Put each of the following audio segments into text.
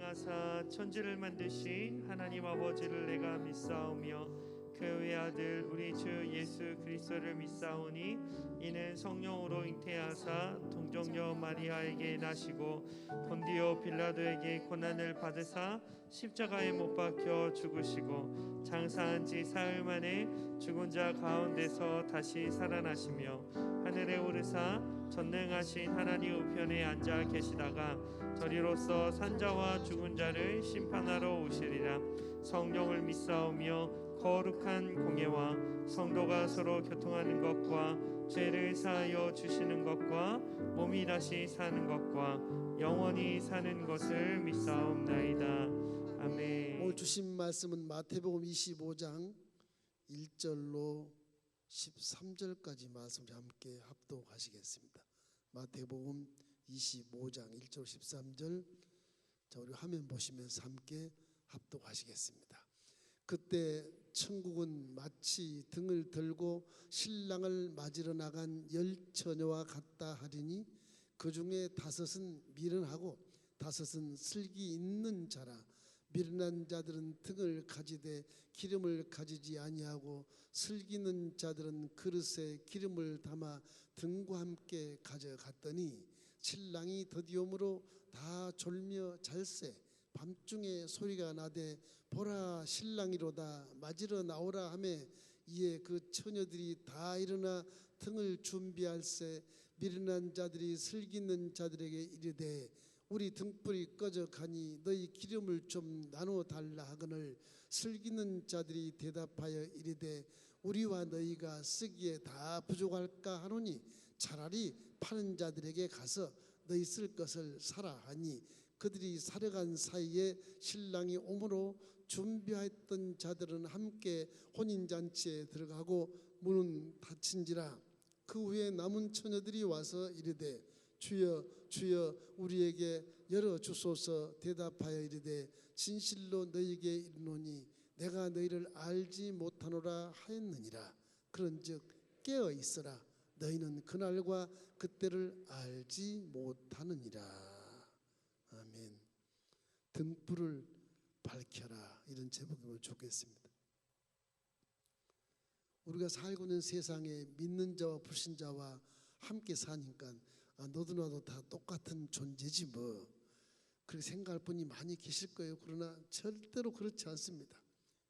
인하사 천지를 만드신 하나님 아버지를 내가 믿사오며 그 외아들 우리 주 예수 그리스도를 믿사오니 이는 성령으로 잉태하사 동정녀 마리아에게 나시고 본디오 빌라도에게 고난을 받으사 십자가에 못 박혀 죽으시고 장사한 지 사흘 만에 죽은 자 가운데서 다시 살아나시며 하늘에 오르사 전능하신 하나님 우편에 앉아 계시다가 저리로서 산자와 죽은 자를 심판하러 오시리라. 성령을 믿사오며 거룩한 공예와 성도가 서로 교통하는 것과 죄를 사하여 주시는 것과 몸이 다시 사는 것과 영원히 사는 것을 믿사옵나이다. 아멘. 오늘 주신 말씀은 마태복음 25장 1절로 13절까지 말씀을 함께 합독하시겠습니다. 마태복음 25장 1절 13절, 자, 우리 화면 보시면서 함께 합독하시겠습니다. 그때 천국은 마치 등을 들고 신랑을 맞으러 나간 10처녀와 같다 하리니 그 중에 5은 미련하고 5은 슬기 있는 자라. 미련한 자들은 등을 가지되 기름을 가지지 아니하고 슬기 있는 자들은 그릇에 기름을 담아 등과 함께 가져갔더니 신랑이 더디오므로 다 졸며 잘세. 밤중에 소리가 나되 보라 신랑이로다 맞으러 나오라 하매 이에 그 처녀들이 다 일어나 등을 준비할세. 미련한 자들이 슬기 있는 자들에게 이르되 우리 등불이 꺼져 가니 너희 기름을 좀 나눠 달라 하거늘 슬기 있는 자들이 대답하여 이르되 우리와 너희가 쓰기에 다 부족할까 하노니 차라리 파는 자들에게 가서 너희 쓸 것을 사라 하니 그들이 사려간 사이에 신랑이 오므로 준비하였던 자들은 함께 혼인잔치에 들어가고 문은 닫힌지라. 그 후에 남은 처녀들이 와서 이르되 주여 주여 우리에게 열어주소서. 대답하여 이르되 진실로 너희에게 이르노니 내가 너희를 알지 못하노라 하였느니라. 그런즉 깨어 있으라. 너희는 그날과 그때를 알지 못하느니라. 아멘. 등불을 밝혀라, 이런 제목이면 좋겠습니다. 우리가 살고 있는 세상에 믿는 자와 불신자와 함께 사니까 너도 나도 다 똑같은 존재지 뭐 그렇게 생각할 분이 많이 계실 거예요. 그러나 절대로 그렇지 않습니다.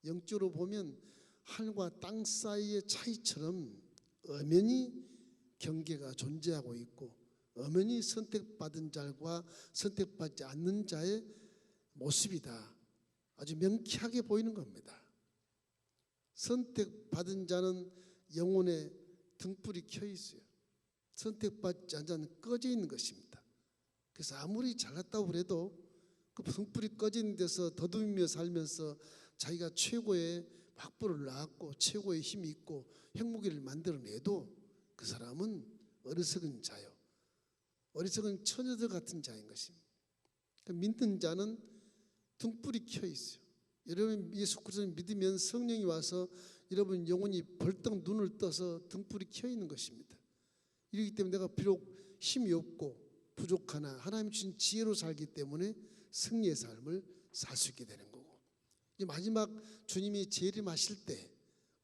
영적으로 보면 하늘과 땅 사이의 차이처럼 엄연히 경계가 존재하고 있고 엄연히 선택받은 자와 선택받지 않는 자의 모습이다 아주 명쾌하게 보이는 겁니다. 선택받은 자는 영혼에 등불이 켜 있어요. 선택받지 않은 자는 꺼져 있는 것입니다. 그래서 아무리 잘났다고 해도 그 등불이 꺼져 있는 데서 더듬이며 살면서 자기가 최고의 확보를 낳았고 최고의 힘이 있고 행복을 만들어내도 그 사람은 어리석은 자요, 어리석은 처녀들 같은 자인 것입니다. 믿는 자는 등불이 켜 있어요. 여러분 예수 그리스도를 믿으면 성령이 와서 여러분 영혼이 벌떡 눈을 떠서 등불이 켜 있는 것입니다. 이렇기 때문에 내가 비록 힘이 없고 부족하나 하나님 주신 지혜로 살기 때문에 승리의 삶을 살 수 있게 되는 거고, 이제 마지막 주님이 재림하실 때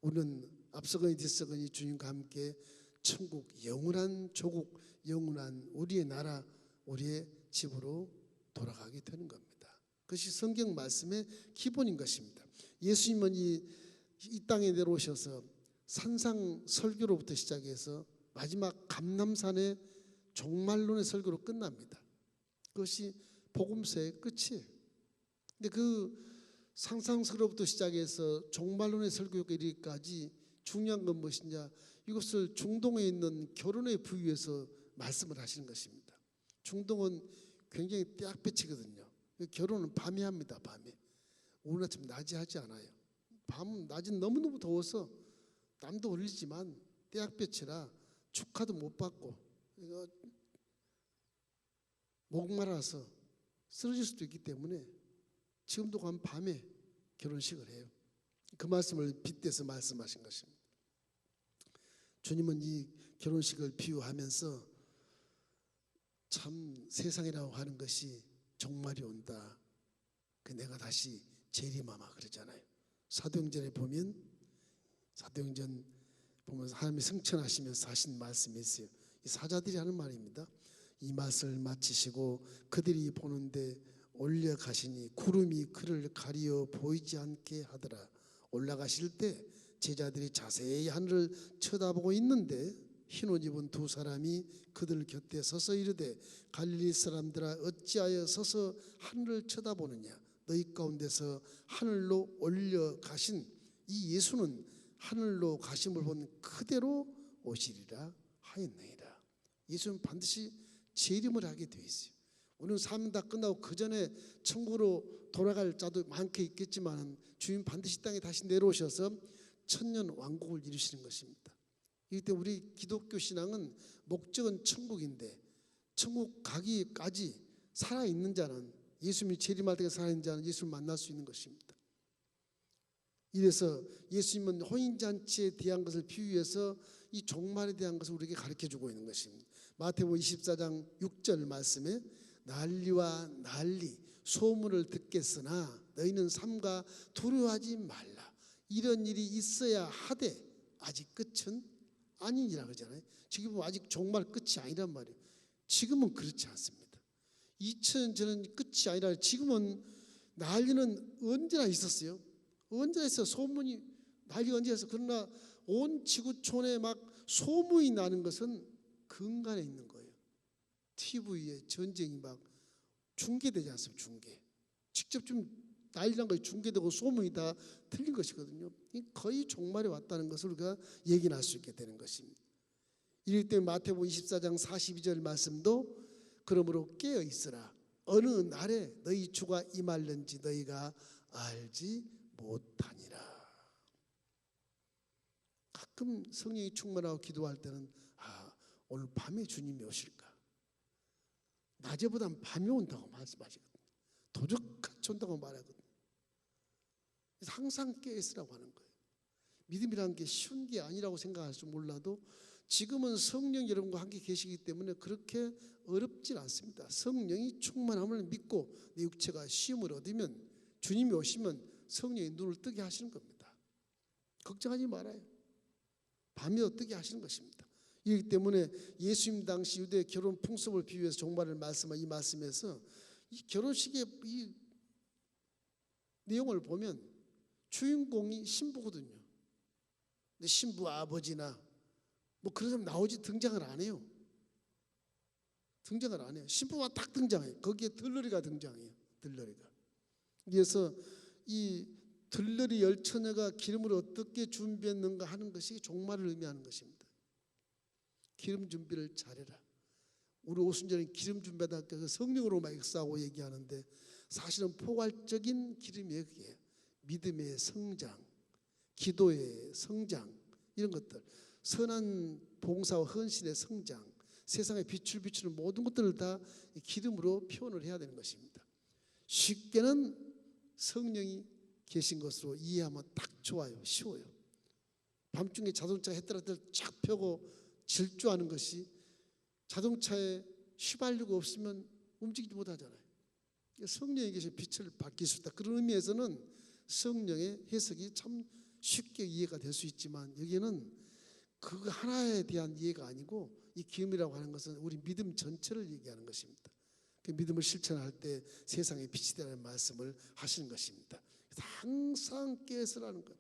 우리는 앞서거니 뒤서거니 주님과 함께 천국, 영원한 조국, 영원한 우리의 나라, 우리의 집으로 돌아가게 되는 겁니다. 그것이 성경 말씀의 기본인 것입니다. 예수님은 이 땅에 내려오셔서 산상 설교로부터 시작해서 마지막 감람산의 종말론의 설교로 끝납니다. 그것이 복음서의 끝이에요. 근데 그 상상설교로부터 시작해서 종말론의 설교에 이르기까지 중요한 건 무엇이냐, 이것을 중동에 있는 결혼의 부위에서 말씀을 하시는 것입니다. 중동은 굉장히 떼약볕이거든요. 결혼은 밤에 합니다. 밤에. 오늘 아침 낮에 하지 않아요. 낮은 너무너무 더워서 땀도 흘리지만 떼약볕이라 축하도 못 받고 목말라서 쓰러질 수도 있기 때문에 지금도 가면 밤에 결혼식을 해요. 그 말씀을 빗대서 말씀하신 것입니다. 주님은 이 결혼식을 비유하면서 참 세상이라고 하는 것이 종말이 온다, 내가 다시 재림하마 그러잖아요. 사도행전에 보면 하나님이 승천하시면서 하신 말씀이 있어요. 이 사자들이 하는 말입니다. 이 맛을 마치시고 그들이 보는데 올려가시니 구름이 그를 가리어 보이지 않게 하더라. 올라가실 때 제자들이 자세히 하늘을 쳐다보고 있는데 흰옷 입은 두 사람이 그들 곁에 서서 이르되 갈릴리 사람들아 어찌하여 서서 하늘을 쳐다보느냐. 너희 가운데서 하늘로 올려가신 이 예수는 하늘로 가심을 본 그대로 오시리라 하였나이다. 예수는 반드시 재림을 하게 되어 있어요. 우리는 사명 다 끝나고 그 전에 천국으로 돌아갈 자도 많게 있겠지만 주님 반드시 땅에 다시 내려오셔서 천년 왕국을 이루시는 것입니다. 이때 우리 기독교 신앙은 목적은 천국인데 천국 가기까지 살아있는 자는 예수님이 재림할 때 살아있는 자는 예수를 만날 수 있는 것입니다. 이래서 예수님은 혼인잔치에 대한 것을 비유해서 이 종말에 대한 것을 우리에게 가르쳐주고 있는 것입니다. 마태복음 24장 6절 말씀에 난리와 난리 소문을 듣겠으나 너희는 삼가 두려워하지 말라. 이런 일이 있어야 하되 아직 끝은 아니니라 그러잖아요. 지금은 아직 종말 끝이 아니란 말이에요. 지금은 그렇지 않습니다. 2000년 전은 끝이 아니라 지금은 난리는 언제나 있었어요. 언제나 있어요. 소문이 난리가 언제나 있어요. 그러나 온 지구촌에 막 소문이 나는 것은 근간에 있는 거예요. TV에 전쟁이 막 중계되지 않습니까? 중계. 직접 좀 난리난 것이 중계되고 소문이 다 틀린 것이거든요. 거의 종말에 왔다는 것을 우리가 얘기할 수 있게 되는 것입니다. 이럴 때 마태복음 24장 42절 말씀도 그러므로 깨어 있으라. 어느 날에 너희 주가 임할는지 너희가 알지 못하니라. 가끔 성령이 충만하고 기도할 때는 오늘 밤에 주님이 오실까? 낮에보단 밤에 온다고 말씀하시거든요. 도적같이 온다고 말하거든요. 그래서 항상 깨어있으라고 하는 거예요. 믿음이라는 게 쉬운 게 아니라고 생각할 줄 몰라도 지금은 성령 여러분과 함께 계시기 때문에 그렇게 어렵진 않습니다. 성령이 충만함을 믿고 내 육체가 시험을 얻으면 주님이 오시면 성령이 눈을 뜨게 하시는 겁니다. 걱정하지 말아요. 밤에 뜨게 하시는 것입니다. 이렇기 때문에 예수님 당시 유대 결혼 풍습을 비유해서 종말을 말씀한 이 말씀에서 이 결혼식의 이 내용을 보면 주인공이 신부거든요. 근데 신부 아버지나 뭐 그런 사람 나오지 등장을 안 해요. 등장을 안 해요. 신부만 딱 등장해요. 거기에 들러리가 등장해요. 들러리가. 그래서 이 들러리 열처녀가 기름을 어떻게 준비했는가 하는 것이 종말을 의미하는 것입니다. 기름 준비를 잘해라. 우리 오순절에 기름 준비하다 성령으로 막 역사하고 얘기하는데 사실은 포괄적인 기름이에요. 그게 믿음의 성장, 기도의 성장 이런 것들, 선한 봉사와 헌신의 성장, 세상에 빛을 비추는 모든 것들을 다 기름으로 표현을 해야 되는 것입니다. 쉽게는 성령이 계신 것으로 이해하면 딱 좋아요. 쉬워요. 밤중에 자동차 헤드라이트를 쫙 펴고 질주하는 것이 자동차에 휘발유가 없으면 움직이지 못하잖아요. 성령이 계신 빛을 밝힐 수 있다. 그런 의미에서는 성령의 해석이 참 쉽게 이해가 될 수 있지만 여기는 그 하나에 대한 이해가 아니고 이 기름이라고 하는 것은 우리 믿음 전체를 얘기하는 것입니다. 그 믿음을 실천할 때 세상에 빛이 되는 말씀을 하시는 것입니다. 항상 깨어서라는 것.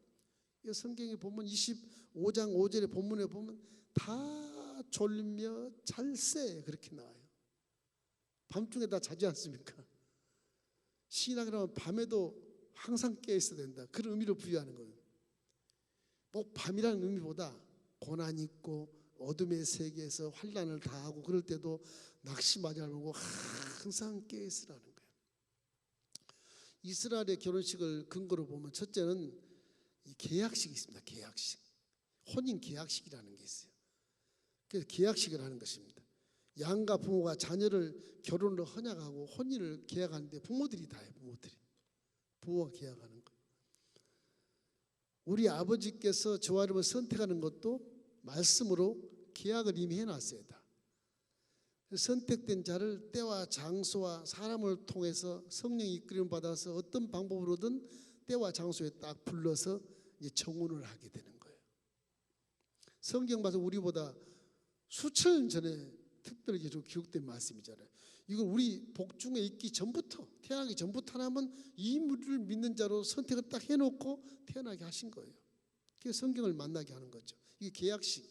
성경에 보면 25장 5절의 본문에 보면 다 졸며 잘세 그렇게 나와요. 밤중에 다 자지 않습니까? 신앙이라면 밤에도 항상 깨어 있어야 된다. 그런 의미로 부여하는 거예요. 꼭 밤이라는 의미보다 고난이 있고 어둠의 세계에서 환난을 당하고 그럴 때도 낙심하지 말고 항상 깨어 있으라는 거예요. 이스라엘의 결혼식을 근거로 보면 첫째는 이 계약식이 있습니다. 계약식. 혼인 계약식이라는 게 있어요. 그래서 계약식을 하는 것입니다. 양가 부모가 자녀를 결혼을 헌약하고 혼인을 계약하는데 부모들이 다 해요. 부모가 계약하는 거예요. 우리 아버지께서 저와 여러분을 선택하는 것도 말씀으로 계약을 이미 해놨어요. 다. 선택된 자를 때와 장소와 사람을 통해서 성령이 이끌림 받아서 어떤 방법으로든 때와 장소에 딱 불러서 이제 청혼을 하게 되는 거예요. 성경 봐서 우리보다 수천 년 전에 특별히 기록된 말씀이잖아요. 이건 우리 복중에 있기 전부터, 태어나기 전부터 하나님은 이 무리를 믿는 자로 선택을 딱 해놓고 태어나게 하신 거예요. 그게 성경을 만나게 하는 거죠. 이게 계약식,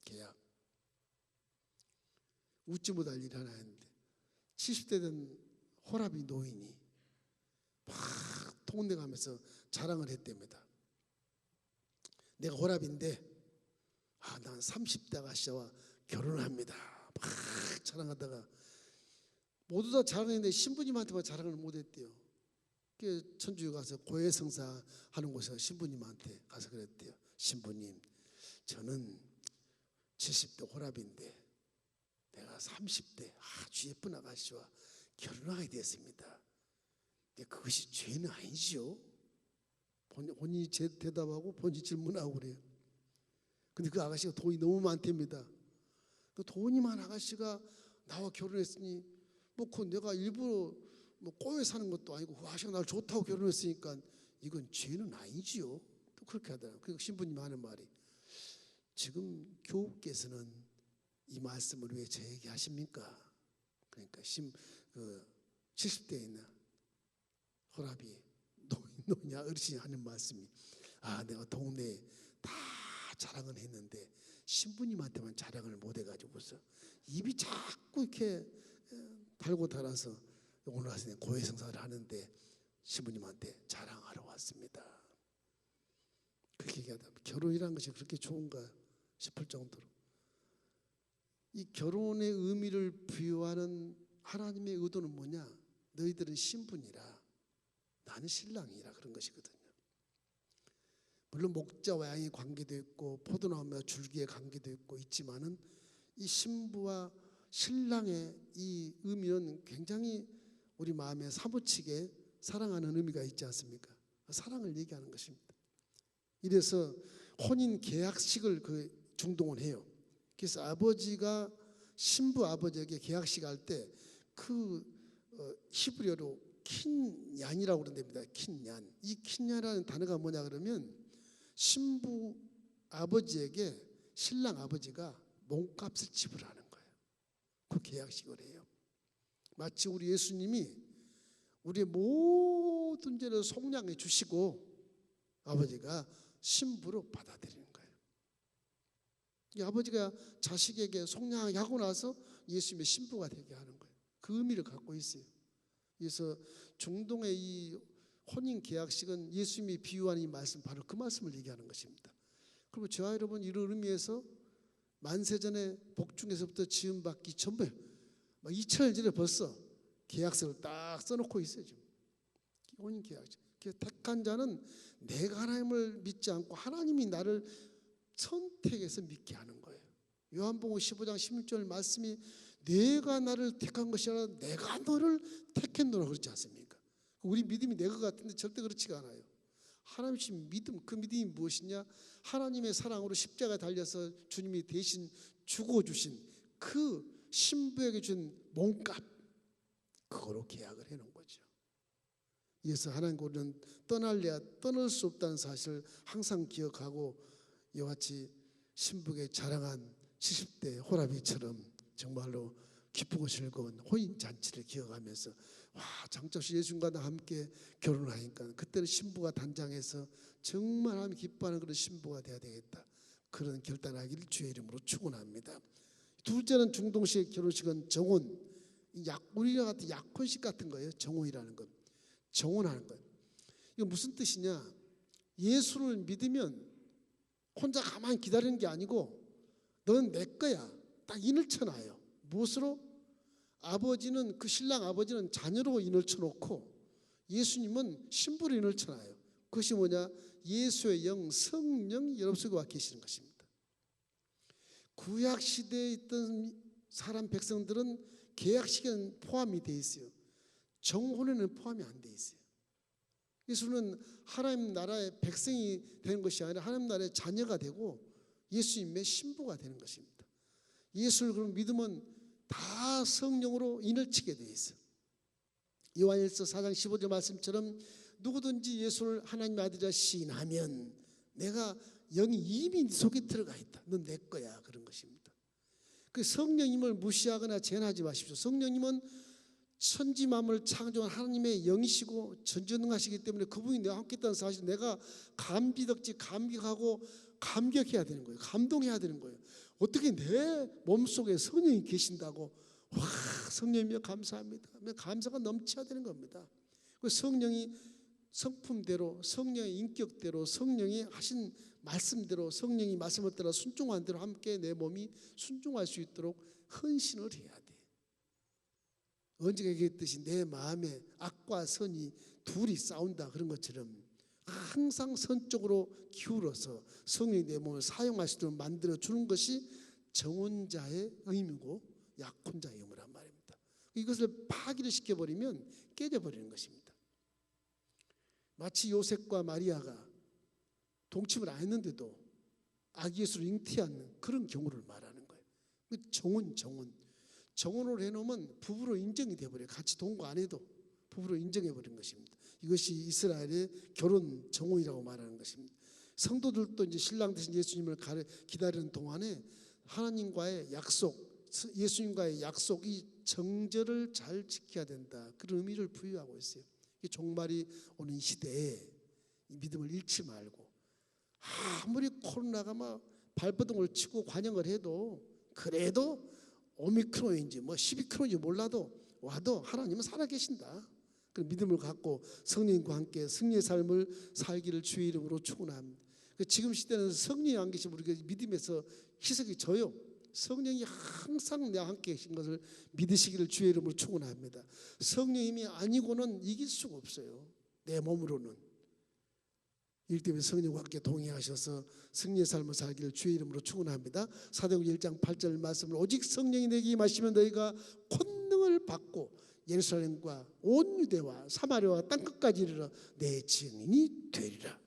계약. 웃지 못할 일 하나 했는데 70대 된 호라비 노인이 막 통내 가면서 자랑을 했답니다. 내가 호라비인데 난 30대 아가씨와 결혼합니다. 막 자랑하다가 모두 다 자랑했는데 신부님한테만 자랑을 못했대요. 천주에 가서 고해성사 하는 곳에서 신부님한테 가서 그랬대요. 신부님, 저는 70대 호랍인데 내가 30대 아주 예쁜 아가씨와 결혼하게 됐습니다. 그것이 죄는 아니지요? 본인이 대답하고 본인이 질문하고 그래요. 근데 그 아가씨가 돈이 너무 많답니다. 그 돈이 많은 아가씨가 나와 결혼했으니 그 내가 일부러 꼬여 사는 것도 아니고 그 아가씨가 나를 좋다고 결혼했으니까 이건 죄는 아니지요. 또 그렇게 하더라고요. 그리고 신부님이 하는 말이, 지금 교우께서는 이 말씀을 왜 저에게 하십니까? 그러니까 70대에 있는 호랍이 노냐 어르신이 하는 말씀이, 내가 동네에 다 자랑을 했는데 신부님한테만 자랑을 못 해가지고서 입이 자꾸 이렇게 달고 달아서 오늘 와서 고해성사를 하는데 신부님한테 자랑하러 왔습니다. 그렇게 얘기하다 결혼이라는 것이 그렇게 좋은가 싶을 정도로, 이 결혼의 의미를 부여하는 하나님의 의도는 뭐냐? 너희들은 신부니라 나는 신랑이라, 그런 것이거든요. 물론 목자와 양의 관계도 있고 포도나무와 줄기의 관계도 있고 있지만은 이 신부와 신랑의 이 의미는 굉장히 우리 마음에 사무치게 사랑하는 의미가 있지 않습니까? 사랑을 얘기하는 것입니다. 이래서 혼인 계약식을 중동을 해요. 그래서 아버지가 신부 아버지에게 계약식 할 때 그 히브리어로 킨얀이라고 그런답니다. 킨얀. 이 킨얀이라는 단어가 뭐냐 그러면 신부 아버지에게 신랑 아버지가 몸값을 지불하는 거예요. 그 계약식을 해요. 마치 우리 예수님이 우리의 모든 죄를 속량해 주시고 아버지가 신부로 받아들이는 거예요. 이 아버지가 자식에게 속량하게 하고 나서 예수님의 신부가 되게 하는 거예요. 그 의미를 갖고 있어요. 그래서 중동의 이 혼인 계약식은 예수님이 비유한 이 말씀, 바로 그 말씀을 얘기하는 것입니다. 그리고 저와 여러분 이런 의미에서 만세전에 복중에서부터 지음받기 전에 2000년 전에 벌써 계약서를 딱 써놓고 있어요. 지금 혼인 계약식. 택한 자는 내가 하나님을 믿지 않고 하나님이 나를 선택해서 믿게 하는 거예요. 요한복음 15장 16절 말씀이 내가 나를 택한 것이 아니라 내가 너를 택했노라 그렇지 않습니까? 우리 믿음이 내 것 같은데 절대 그렇지가 않아요. 하나님의 믿음, 그 믿음이 무엇이냐? 하나님의 사랑으로 십자가에 달려서 주님이 대신 죽어주신 그 신부에게 준 몸값, 그거로 계약을 해놓은 거죠. 그래서 하나님과 우리는 떠날래야 떠날 수 없다는 사실을 항상 기억하고, 이와 같이 신부에게 자랑한 70대 호라비처럼 정말로 기쁘고 즐거운 혼인잔치를 기억하면서 장적시 예수님과 나 함께 결혼하니까 그때는 신부가 단장해서 정말 하나님 기뻐하는 그런 신부가 되어야 되겠다, 그런 결단하기를 주의 이름으로 축원합니다. 둘째는 중동식 결혼식은 정혼, 우리와 같은 약혼식 같은 거예요. 정혼이라는 것, 정혼하는 것. 이거 무슨 뜻이냐? 예수를 믿으면 혼자 가만히 기다리는 게 아니고 너는 내 거야, 딱 인을 쳐놔요. 무엇으로? 아버지는, 그 신랑 아버지는 자녀로 인을 쳐놓고 예수님은 신부로 인을 쳐놔요. 그것이 뭐냐? 예수의 영, 성령 여러분 속에 와 계시는 것입니다. 구약 시대에 있던 사람 백성들은 계약식에는 포함이 돼 있어요. 정혼에는 포함이 안 돼 있어요. 예수는 하나님 나라의 백성이 되는 것이 아니라 하나님 나라의 자녀가 되고 예수님의 신부가 되는 것입니다. 예수를 그럼 믿으면 다 성령으로 인을 치게 돼 있어요. 요한일서 4장 15절 말씀처럼 누구든지 예수를 하나님의 아들이라 시인하면 내가 영이 이미 네 속에 들어가 있다. 넌 내 거야. 그런 것입니다. 그 성령님을 무시하거나 제한하지 마십시오. 성령님은 천지 만물을 창조한 하나님의 영이시고 전지전능하시기 때문에 그분이 내가 함께 있다는 사실 내가 감비덕지 감격하고 감격해야 되는 거예요. 감동해야 되는 거예요. 어떻게 내 몸속에 성령이 계신다고 와 성령이여 감사합니다. 감사가 넘쳐야 되는 겁니다. 그 성령이 성품대로 성령의 인격대로 성령이 하신 말씀대로 성령이 말씀을 따라 순종한 대로 함께 내 몸이 순종할 수 있도록 헌신을 해야 돼. 언제가 얘기했듯이 내 마음에 악과 선이 둘이 싸운다 그런 것처럼 항상 선 쪽으로 기울어서 성령이 내 몸을 사용할 수 있도록 만들어주는 것이 정혼자의 의무고 약혼자의 의무란 말입니다. 이것을 파기를 시켜버리면 깨져버리는 것입니다. 마치 요셉과 마리아가 동침을 안 했는데도 아기 예수를 잉태하는 그런 경우를 말하는 거예요. 정혼을 해놓으면 부부로 인정이 돼버려요. 같이 동거 안 해도 부부로 인정해버린 것입니다. 이것이 이스라엘의 결혼 정혼이라고 말하는 것입니다. 성도들도 이제 신랑 되신 예수님을 기다리는 동안에 하나님과의 약속, 예수님과의 약속이 정절을 잘 지켜야 된다. 그런 의미를 부여하고 있어요. 이 종말이 오는 시대에 이 믿음을 잃지 말고 아무리 코로나가 막 발버둥을 치고 관영을 해도 그래도 오미크론인지 뭐 12크론인지 몰라도 와도 하나님은 살아계신다. 그 믿음을 갖고 성령님과 함께 승리의 삶을 살기를 주의 이름으로 축원합니다. 지금 시대는 성령이 안 계시면 우리가 믿음에서 희석이 져요. 성령이 항상 내와 함께 계신 것을 믿으시기를 주의 이름으로 축원합니다. 성령님이 아니고는 이길 수가 없어요. 내 몸으로는. 일 때문에 성령과 함께 동행하셔서 승리의 삶을 살기를 주의 이름으로 축원합니다. 사도행전 1장 8절 말씀을 오직 성령이 내게 임하시면 너희가 권능을 받고 예루살렘과 온 유대와 사마리아와 땅끝까지 이르러 내 증인이 되리라.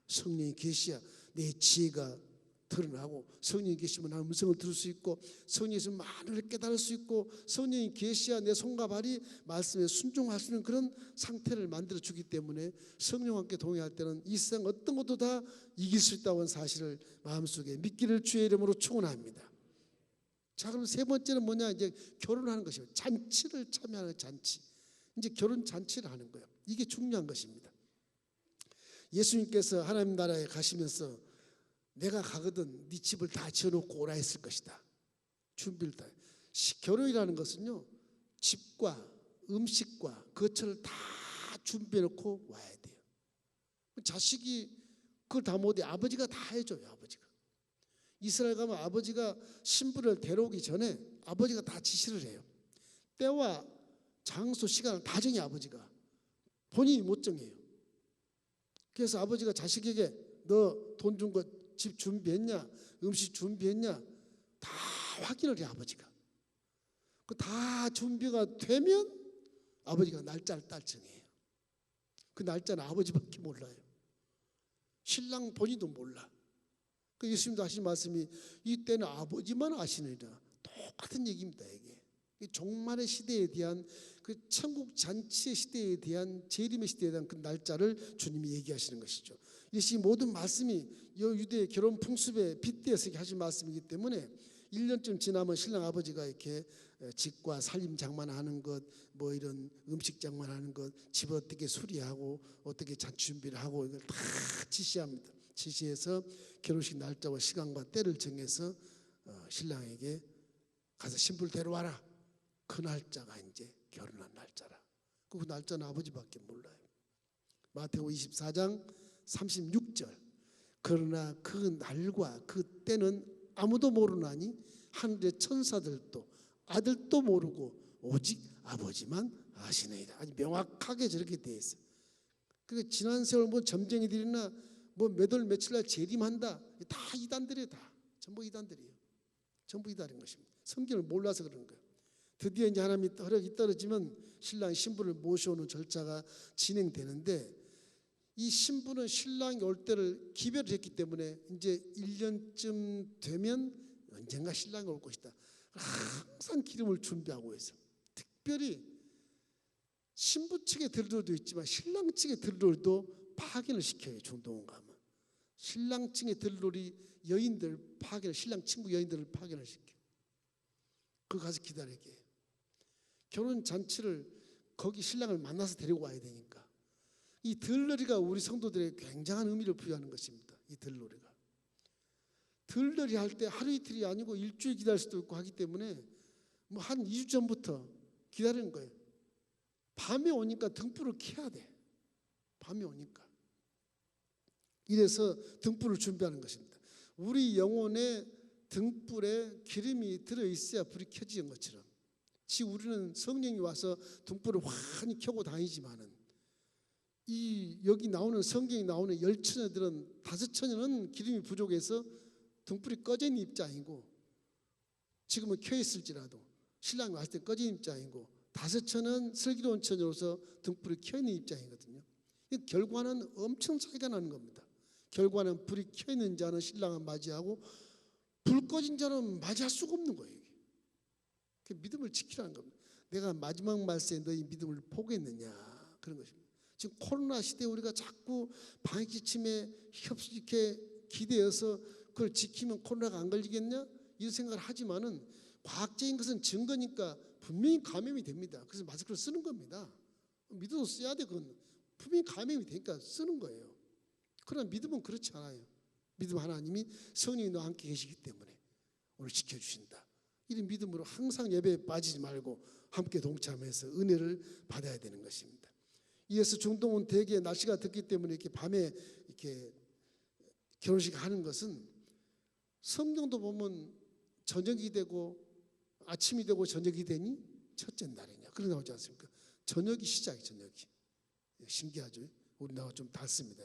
성령이 계시야 내 지혜가 드러나고 성령이 계시면 나는 음성을 들을 수 있고 성령이 있으면 많은 깨달을 수 있고 성령이 계시야 내 손과 발이 말씀에 순종할 수 있는 그런 상태를 만들어주기 때문에 성령과 함께 동행할 때는 이 세상 어떤 것도 다 이길 수 있다는 사실을 마음속에 믿기를 주의 이름으로 축원합니다. 자, 그럼 세 번째는 뭐냐? 이제 결혼하는 것이에요. 잔치를 참여하는 잔치. 이제 결혼 잔치를 하는 거예요. 이게 중요한 것입니다. 예수님께서 하나님 나라에 가시면서 내가 가거든 네 집을 다 지어놓고 오라 했을 것이다. 준비를 다. 결혼이라는 것은요, 집과 음식과 거처를 다 준비해놓고 와야 돼요. 자식이 그걸 다 못해. 아버지가 다 해줘요. 아버지가. 이스라엘 가면 아버지가 신부를 데려오기 전에 아버지가 다 지시를 해요. 때와 장소, 시간을 다 정해. 아버지가 본인이 못 정해요. 그래서 아버지가 자식에게 너 돈 준 거 집 준비했냐, 음식 준비했냐 다 확인을 해. 아버지가 그 다 준비가 되면 아버지가 날짜를 딱 정해요. 그 날짜는 아버지밖에 몰라요. 신랑 본인도 몰라. 그 예수님도 하신 말씀이 이때는 아버지만 아시느니라. 똑같은 얘기입니다. 이게 종말의 시대에 대한 그 천국 잔치의 시대에 대한 재림의 시대에 대한 그 날짜를 주님이 얘기하시는 것이죠. 이 모든 말씀이 유대의 결혼 풍습에 빗대어서 하신 말씀이기 때문에 1년쯤 지나면 신랑 아버지가 이렇게 집과 살림 장만하는 것, 뭐 이런 음식 장만하는 것, 집 어떻게 수리하고 어떻게 잔치 준비를 하고 이걸 다 지시합니다. 지시해서 결혼식 날짜와 시간과 때를 정해서 신랑에게 가서 신부를 데려와라. 그 날짜가 이제 결혼한 날짜라. 그 날짜는 아버지밖에 몰라요. 마태복음 24장 36절. 그러나 그 날과 그 때는 아무도 모르나니 하늘의 천사들도 아들도 모르고 오직 아버지만 아시느니라. 아주 명확하게 저렇게 되어 있어요. 그러니까 지난 세월 뭐 점쟁이들이나 뭐 몇 월 며칠 날 재림한다. 다 이단들이에요. 다 전부 이단들이에요. 전부 이단인 것입니다. 성경을 몰라서 그러는 거예요. 드디어 이제 하나님이 허락이 떨어지면 신랑 신부를 모셔오는 절차가 진행되는데 이 신부는 신랑이 올 때를 기별을 했기 때문에 이제 1년쯤 되면 언젠가 신랑이 올 것이다. 항상 기름을 준비하고 있어요. 특별히 신부 측의 들러리도 있지만 신랑 측의 들러리도 파견을 시켜요. 중동원 가면 신랑 측의 들러리 여인들 파견을, 신랑 친구 여인들을 파견을 시켜. 그 가서 기다리게 해요. 결혼 잔치를 거기 신랑을 만나서 데리고 와야 되니까 이 들러리가 우리 성도들에게 굉장한 의미를 부여하는 것입니다. 이 들러리가 들러리 할 때 하루 이틀이 아니고 일주일 기다릴 수도 있고 하기 때문에 뭐 한 2주 전부터 기다리는 거예요. 밤에 오니까 등불을 켜야 돼. 밤에 오니까. 이래서 등불을 준비하는 것입니다. 우리 영혼에 등불에 기름이 들어있어야 불이 켜지는 것처럼 우리는 성령이 와서 등불을 환히 켜고 다니지만은 이 여기 나오는 성경이 나오는 10처녀들은 5처녀는 기름이 부족해서 등불이 꺼져 있는 입장이고 지금은 켜 있을지라도 신랑이 왔을 때 꺼져 있는 입장이고 5처녀는 슬기로운 처녀로서 등불이 켜 있는 입장이거든요. 이 결과는 엄청 차이가 나는 겁니다. 결과는 불이 켜 있는 자는 신랑을 맞이하고 불 꺼진 자는 맞이할 수가 없는 거예요. 그 믿음을 지키라는 겁니다. 내가 마지막 말세에 너희 믿음을 포기했느냐 그런 것입니다. 지금 코로나 시대에 우리가 자꾸 방역 지침에 이렇게 기대어서 그걸 지키면 코로나가 안 걸리겠냐 이런 생각을 하지만은 과학적인 것은 증거니까 분명히 감염이 됩니다. 그래서 마스크를 쓰는 겁니다. 믿어도 써야 돼. 그건 분명히 감염이 되니까 쓰는 거예요. 그러나 믿음은 그렇지 않아요. 믿음 하나님이 성령이 너와 함께 계시기 때문에 오늘 지켜주신다. 이런 믿음으로 항상 예배에 빠지지 말고 함께 동참해서 은혜를 받아야 되는 것입니다. 이어서 중동은 대개 날씨가 덥기 때문에 이렇게 밤에 이렇게 결혼식 하는 것은 성경도 보면 저녁이 되고 아침이 되고 저녁이 되니 첫째 날이냐 그런 나오지 않습니까? 저녁이 시작이 저녁이 신기하죠. 우리나라가 좀 닿습니다.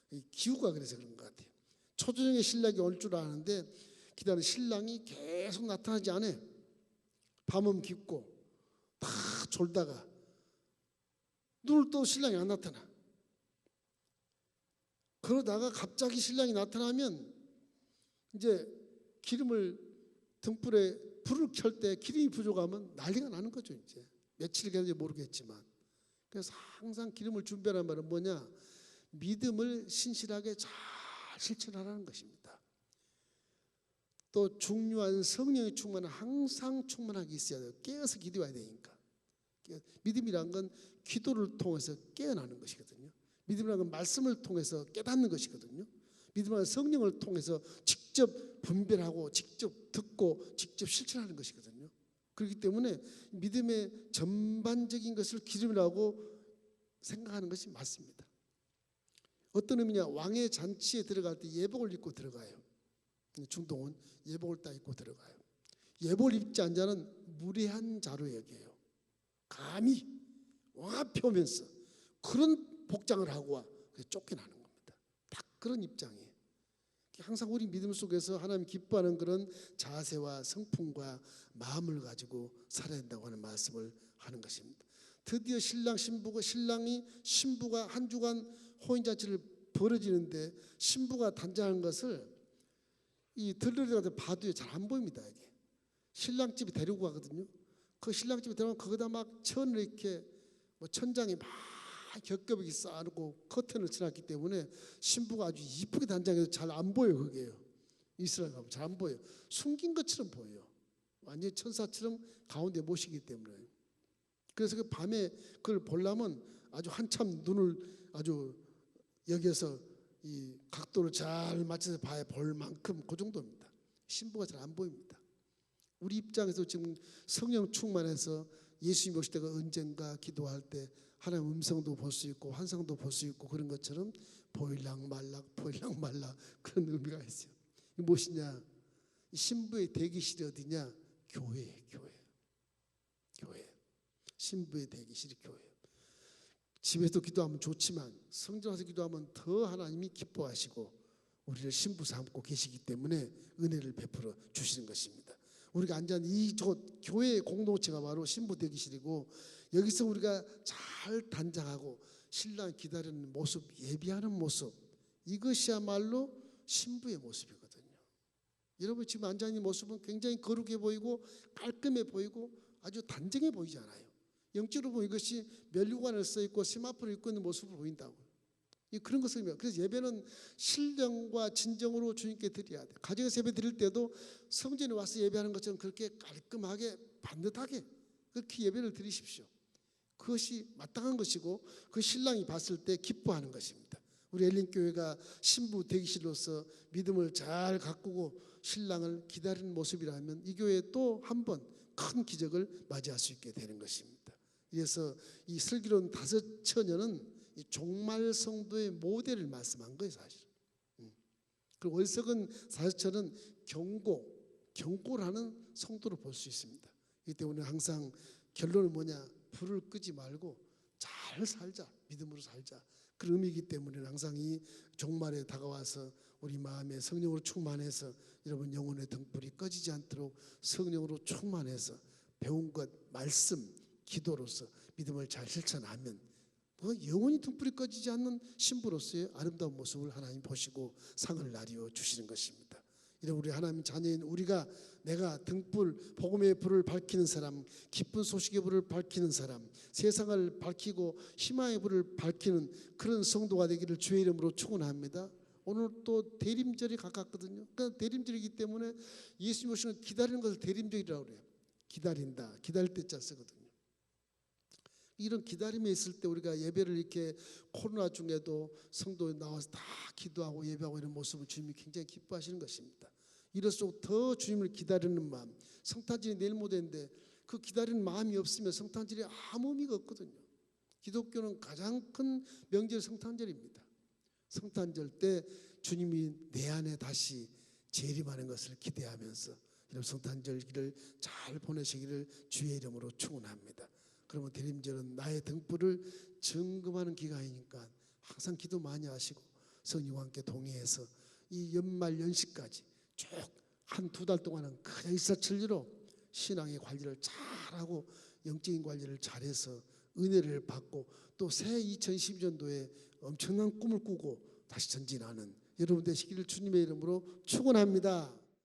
이게 기후가 그래서 그런 것 같아요. 초저녁에 신랑이 올 줄 아는데 기다리는 신랑이 계속 나타나지 않아요. 밤은 깊고 다 졸다가 눈을 떠 신랑이 안 나타나. 그러다가 갑자기 신랑이 나타나면 이제 기름을 등불에 불을 켤 때 기름이 부족하면 난리가 나는 거죠. 이제 며칠 가는지 모르겠지만 그래서 항상 기름을 준비하는 말은 뭐냐? 믿음을 신실하게 잘 실천하라는 것입니다. 또 중요한 성령의 충만은 항상 충만하게 있어야 돼요. 깨어서 기도해야 되니까. 믿음이란 건 기도를 통해서 깨어나는 것이거든요. 믿음이란 건 말씀을 통해서 깨닫는 것이거든요. 믿음은 성령을 통해서 직접 분별하고 직접 듣고 직접 실천하는 것이거든요. 그렇기 때문에 믿음의 전반적인 것을 기름이라고 생각하는 것이 맞습니다. 어떤 의미냐? 왕의 잔치에 들어갈 때 예복을 입고 들어가요. 중동은 예복을 딱 입고 들어가요. 예복을 입지 않은 자는 무례한 자로 여겨요. 감히 왕 앞에 오면서 그런 복장을 하고 와 쫓겨나는 겁니다. 딱 그런 입장이에요. 항상 우리 믿음 속에서 하나님 기뻐하는 그런 자세와 성품과 마음을 가지고 살아야 된다고 하는 말씀을 하는 것입니다. 드디어 신랑이 신부가 한 주간 호인잔치를 벌어지는데 신부가 단장한 것을 이 들러리 같은 바두에 잘 안 보입니다. 이게 신랑 집에 데리고 가거든요. 그 신랑 집에 데려가면 거기다 막 천을 이렇게 뭐 천장에 막 겹겹이 쌓아놓고 커튼을 쳐놨기 때문에 신부가 아주 이쁘게 단장해서 잘 안 보여. 그게요. 이스라엘 가면 잘 안 보여. 숨긴 것처럼 보여요. 완전히 천사처럼 가운데 모시기 때문에. 그래서 그 밤에 그걸 보려면 아주 한참 눈을 아주 여기에서 이 각도를 잘 맞춰서 봐야 볼 만큼 그 정도입니다. 신부가 잘 안 보입니다. 우리 입장에서 지금 성령 충만해서 예수님 오실 때가 언젠가 기도할 때 하나님 음성도 볼 수 있고 환상도 볼 수 있고 그런 것처럼 보일락 말락 그런 의미가 있어요. 이게 무엇이냐? 신부의 대기실이 어디냐? 교회예요. 교회. 신부의 대기실이 교회예요. 집에서 기도하면 좋지만 성전 와서 기도하면 더 하나님이 기뻐하시고 우리를 신부 삼고 계시기 때문에 은혜를 베풀어 주시는 것입니다. 우리가 앉은 이곳 교회의 공동체가 바로 신부 대기실이고 여기서 우리가 잘 단장하고 신랑 기다리는 모습, 예비하는 모습, 이것이야말로 신부의 모습이거든요. 여러분 지금 앉아 있는 모습은 굉장히 거룩해 보이고 깔끔해 보이고 아주 단정해 보이잖아요. 영적으로 보면 이것이 면류관을 써 있고 세마포를 입고 있는 모습을 보인다고. 그런 것을 그래서 예배는 신령과 진정으로 주님께 드려야 돼. 가정에서 예배 드릴 때도 성전에 와서 예배하는 것처럼 그렇게 깔끔하게 반듯하게 그렇게 예배를 드리십시오. 그것이 마땅한 것이고 그 신랑이 봤을 때 기뻐하는 것입니다. 우리 엘린교회가 신부 대기실로서 믿음을 잘 가꾸고 신랑을 기다리는 모습이라면 이 교회에 또 한 번 큰 기적을 맞이할 수 있게 되는 것입니다. 그래서 이 슬기로운 다섯 처녀는 이 종말 성도의 모델을 말씀한 거예요, 사실. 그리고 어리석은 다섯 처녀는 경고를 하는 성도로 볼 수 있습니다. 이 때문에 항상 결론은 뭐냐? 불을 끄지 말고 잘 살자, 믿음으로 살자. 그런 의미이기 때문에 항상 이 종말에 다가와서 우리 마음에 성령으로 충만해서 여러분 영혼의 등불이 꺼지지 않도록 성령으로 충만해서 배운 것, 말씀, 기도로서 믿음을 잘 실천하면 영원히 등불이 꺼지지 않는 신부로서의 아름다운 모습을 하나님 보시고 상을 나뉘어 주시는 것입니다. 이런 우리 하나님 자녀인 우리가 내가 등불, 복음의 불을 밝히는 사람, 기쁜 소식의 불을 밝히는 사람, 세상을 밝히고 희망의 불을 밝히는 그런 성도가 되기를 주의 이름으로 축원합니다. 오늘 또 대림절이 가깝거든요. 그러니까 대림절이기 때문에 예수님 오시는 기다리는 것을 대림절이라고 그래요. 기다린다, 기다릴 때자 쓰거든요. 이런 기다림에 있을 때 우리가 예배를 이렇게 코로나 중에도 성도에 나와서 다 기도하고 예배하고 이런 모습을 주님이 굉장히 기뻐하시는 것입니다. 이럴수록 더 주님을 기다리는 마음, 성탄절이 내일 모레인데 그 기다리는 마음이 없으면 성탄절이 아무 의미가 없거든요. 기독교는 가장 큰 명절 성탄절입니다. 성탄절 때 주님이 내 안에 다시 재림하는 것을 기대하면서 여러분 성탄절기를 잘 보내시기를 주의 이름으로 축원합니다. 그러면 대림절은 나의 등불을 점검하는 기간이니까 항상 기도 많이 하시고 성령과 함께 동의해서 이 연말 연시까지 쭉 한 두 달 동안은 그냥 일사천리로 신앙의 관리를 잘하고 영적인 관리를 잘해서 은혜를 받고 또 새 2012년도에 엄청난 꿈을 꾸고 다시 전진하는 여러분 되시기를 주님의 이름으로 축원합니다.